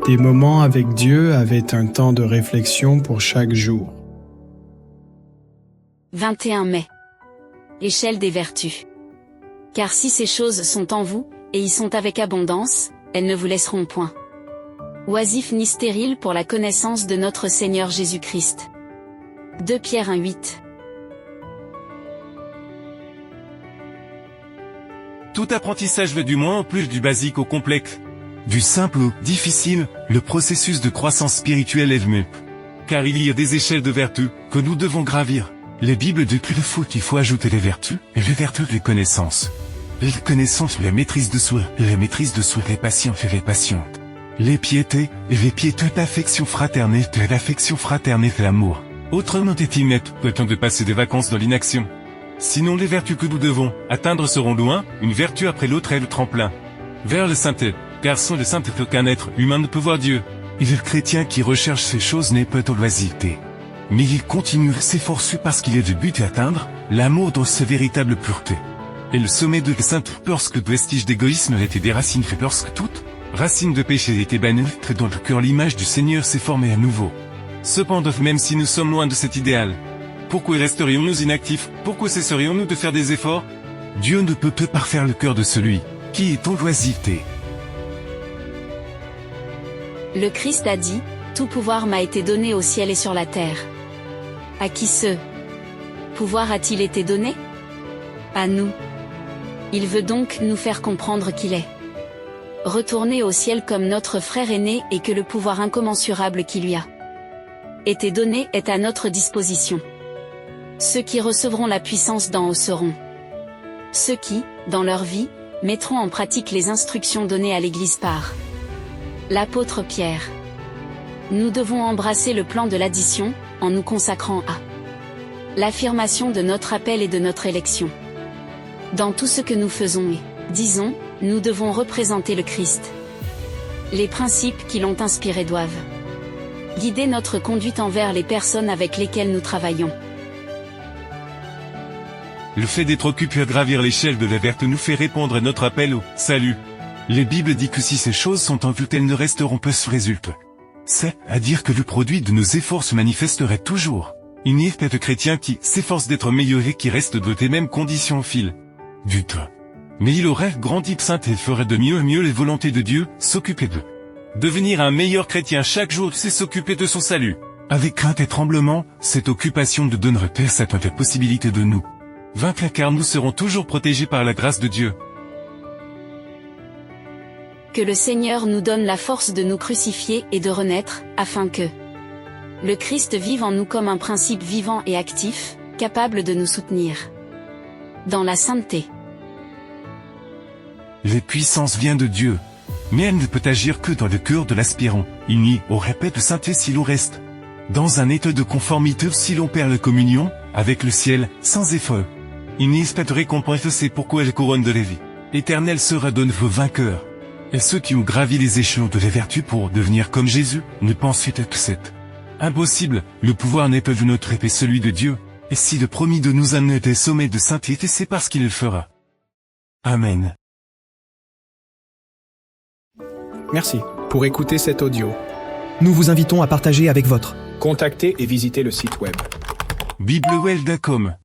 Des moments avec Dieu avaient un temps de réflexion pour chaque jour. 21 mai. Échelle des vertus. Car si ces choses sont en vous, et y sont avec abondance, elles ne vous laisseront point oisifs ni stériles pour la connaissance de notre Seigneur Jésus-Christ. 2 Pierre 1,8. Tout apprentissage va du moins au plus, du basique au complexe. Du simple au difficile, le processus de croissance spirituelle est le même. Car il y a des échelles de vertus que nous devons gravir. Les Bibles depuis le foot, il faut ajouter les vertus, et les vertus les connaissances. Les connaissances, la maîtrise de soi, la maîtrise de soi, les patients et les patientes. Les piétés, et les piétés, l'affection fraternelle, l'amour. Autrement dit, le temps de passer des vacances dans l'inaction. Sinon les vertus que nous devons atteindre seront loin, une vertu après l'autre est le tremplin vers le sainteté, car sans le sainteté aucun être humain ne peut voir Dieu. Et le chrétien qui recherche ces choses n'est pas en loisiveté. Mais il continue s'efforcer parce qu'il est de but à atteindre, l'amour dans sa véritable pureté. Et le sommet de la sainteté, lorsque le vestige d'égoïsme était des racines fait lorsque toute racine de péché était bannie, dans le cœur l'image du Seigneur s'est formée à nouveau. Cependant, même si nous sommes loin de cet idéal, pourquoi resterions-nous inactifs? Pourquoi cesserions-nous de faire des efforts? Dieu ne peut pas parfaire le cœur de celui qui est en loisiveté. Le Christ a dit, « Tout pouvoir m'a été donné au ciel et sur la terre. » À qui ce pouvoir a-t-il été donné? À nous. Il veut donc nous faire comprendre qu'il est retourné au ciel comme notre frère aîné et que le pouvoir incommensurable qui lui a été donné est à notre disposition. Ceux qui recevront la puissance d'en haut seront ceux qui, dans leur vie, mettront en pratique les instructions données à l'Église par l'apôtre Pierre. Nous devons embrasser le plan de l'addition, en nous consacrant à l'affirmation de notre appel et de notre élection. Dans tout ce que nous faisons et disons, nous devons représenter le Christ. Les principes qui l'ont inspiré doivent guider notre conduite envers les personnes avec lesquelles nous travaillons. Le fait d'être occupé à gravir l'échelle de la vertu nous fait répondre à notre appel au salut. Les Bibles dit que si ces choses sont en vue, elles ne resteront pas sans résultat. C'est à dire que le produit de nos efforts se manifesterait toujours. Il n'y a pas de chrétien qui s'efforce d'être meilleur et qui reste de tes mêmes conditions au fil du temps. Mais il aurait grandi saint et ferait de mieux en mieux les volontés de Dieu, s'occuper d'eux. Devenir un meilleur chrétien chaque jour, c'est s'occuper de son salut. Avec crainte et tremblement, cette occupation de donnerait cette possibilité de nous vaincre, car nous serons toujours protégés par la grâce de Dieu. Que le Seigneur nous donne la force de nous crucifier et de renaître, afin que le Christ vive en nous comme un principe vivant et actif, capable de nous soutenir dans la sainteté. La puissance vient de Dieu, mais elle ne peut agir que dans le cœur de l'aspirant. Il n'y aurait pas de sainteté si l'on reste dans un état de conformité, si l'on perd la communion avec le ciel, sans effort. Il n'y a pas de récompense, c'est pourquoi la couronne de la vie éternelle sera donnée aux vainqueurs. Et ceux qui ont gravi les échelons de la vertu pour devenir comme Jésus, ne pensent pas que c'est impossible. Le pouvoir n'est pas de notre épée, celui de Dieu. Et s'il a promis de nous amener des sommets de sainteté, c'est parce qu'il le fera. Amen. Merci pour écouter cet audio. Nous vous invitons à partager avec votre. Contactez et visitez le site web. biblewell.com